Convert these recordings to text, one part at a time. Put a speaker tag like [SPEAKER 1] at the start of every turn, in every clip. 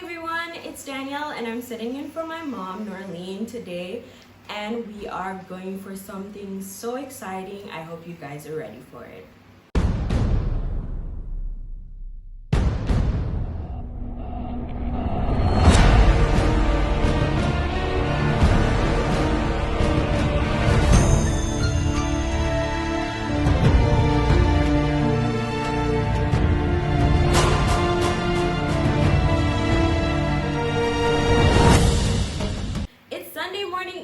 [SPEAKER 1] everyone, it's Danielle and I'm sitting in for my mom, Norlene, today, and we are going for something so exciting. I hope you guys are ready for it.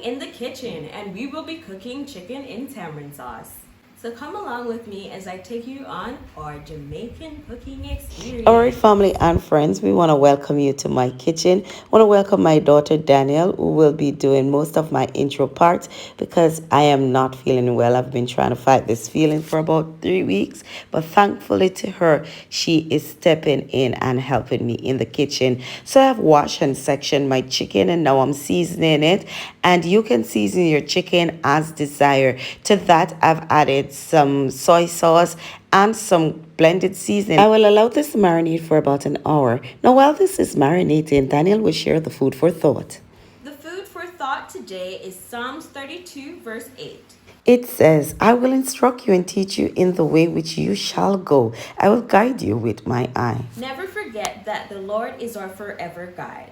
[SPEAKER 1] In the kitchen, and we will be cooking chicken in tamarind sauce. So come along with me as I take you on our Jamaican cooking experience.
[SPEAKER 2] All right, family and friends, we want to welcome you to my kitchen. I want to welcome my daughter Danielle, who will be doing most of my intro parts because I am not feeling well. I've been trying to fight this feeling for about 3 weeks, but thankfully to her, she is stepping in and helping me in the kitchen. So I have washed and sectioned my chicken, and now I'm seasoning it, and you can season your chicken as desired. To that, I've added some soy sauce and some blended seasoning. I will allow this to marinate for about an hour. Now, while this is marinating, Daniel will share the food for thought.
[SPEAKER 1] The food for thought today is Psalms 32, verse 8.
[SPEAKER 2] It says, I will instruct you and teach you in the way which you shall go. I will guide you with my eye.
[SPEAKER 1] Never forget that the Lord is our forever guide.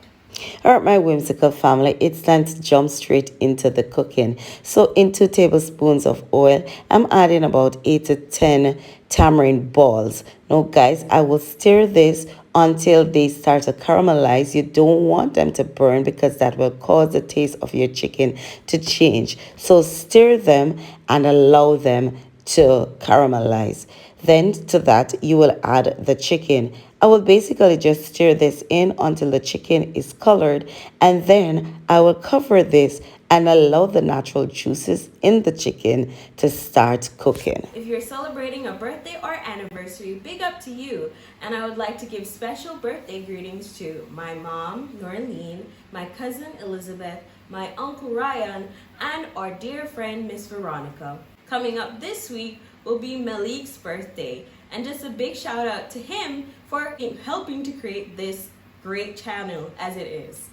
[SPEAKER 2] All right, my whimsical family, it's time to jump straight into the cooking. So in 2 tablespoons of oil, I'm adding about 8 to 10 tamarind balls. Now, guys, I will stir this until they start to caramelize. You don't want them to burn because that will cause the taste of your chicken to change. So stir them and allow them to caramelize. Then to that, you will add the chicken. I will basically just stir this in until the chicken is colored, and then I will cover this and allow the natural juices in the chicken to start cooking.
[SPEAKER 1] If you're celebrating a birthday or anniversary, big up to you. And I would like to give special birthday greetings to my mom, Norlene, my cousin Elizabeth, my uncle Ryan, and our dear friend Miss Veronica. Coming up this week will be Malik's birthday, and just a big shout out to him for helping to create this great channel as it is.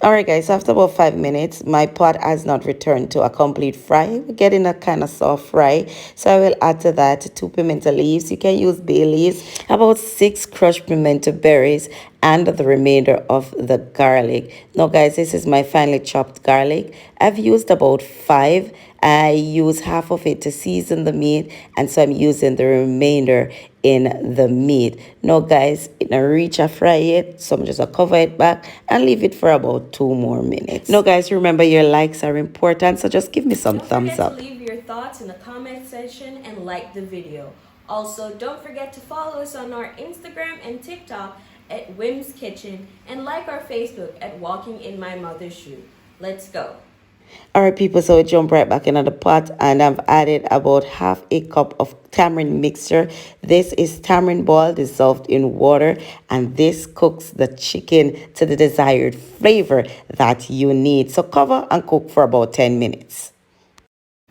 [SPEAKER 2] All right, guys, after about 5 minutes, my pot has not returned to a complete fry. We're getting a kind of soft fry. So I will add to that 2 pimento leaves. You can use bay leaves, about 6 crushed pimento berries, and the remainder of the garlic. Now, guys, this is my finely chopped garlic. I've used about 5. I use half of it to season the meat, and so I'm using the remainder in the meat. Now, guys, in a reach I fry it, so I'm just gonna cover it back and leave it for about 2 more minutes. Now, guys, remember your likes are important, so just give me some thumbs up.
[SPEAKER 1] Don't forget to leave your thoughts in the comment section and like the video. Also, don't forget to follow us on our Instagram and TikTok at Wim's Kitchen, and like our Facebook at Walking in My Mother's Shoe. Let's go.
[SPEAKER 2] All right, people, so we jump right back into the pot, and I've added about half a cup of tamarind mixture. This is tamarind ball dissolved in water, and this cooks the chicken to the desired flavor that you need. So cover and cook for about 10 minutes.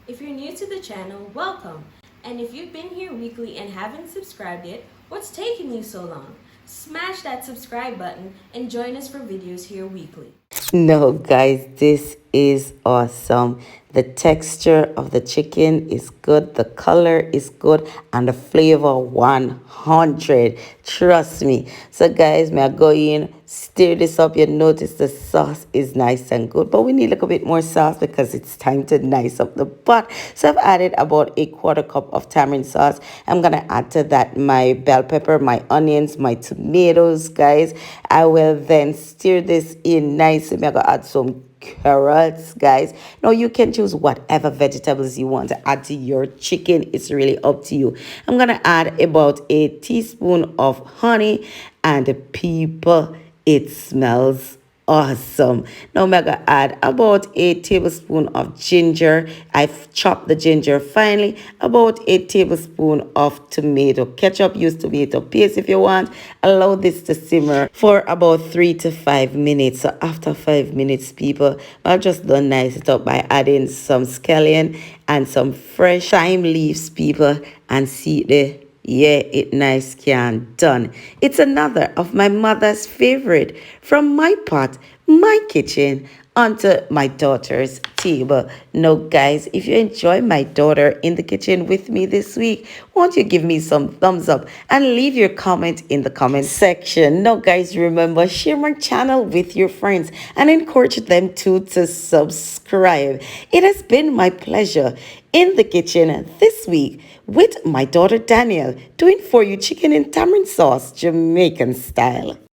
[SPEAKER 1] If you're new to the channel, welcome. And if you've been here weekly and haven't subscribed yet, what's taking you so long? Smash that subscribe button and join us for videos here weekly.
[SPEAKER 2] No, guys, this is awesome. The texture of the chicken is good, the color is good, and the flavor 100. Trust me. So, guys, may I go in, stir this up. You notice the sauce is nice and good, but we need a little bit more sauce because it's time to nice up the pot. So I've added about a 1/4 cup of tamarind sauce. I'm gonna add to that my bell pepper, my onions, my tomatoes, guys. I will then stir this in nicely. I'm gonna add some carrots, guys. Now you can choose whatever vegetables you want to add to your chicken. It's really up to you. I'm gonna add about a teaspoon of honey, and people, it smells awesome. Now I'm gonna add about a tablespoon of ginger. I've chopped the ginger finely. About a tablespoon of tomato ketchup. Use tomato paste if you want. Allow this to simmer for about 3 to 5 minutes. So after 5 minutes, people, I'll just done nice it up by adding some scallion and some fresh thyme leaves, people, and see the Yeah, it nice can done. It's another of my mother's favorite. From my pot, my kitchen, onto my daughter's table. Now, guys, if you enjoy my daughter in the kitchen with me this week, won't you give me some thumbs up and leave your comment in the comment section. Now, guys, remember, share my channel with your friends and encourage them to subscribe. It has been my pleasure in the kitchen this week with my daughter Danielle doing for you chicken in tamarind sauce, Jamaican style.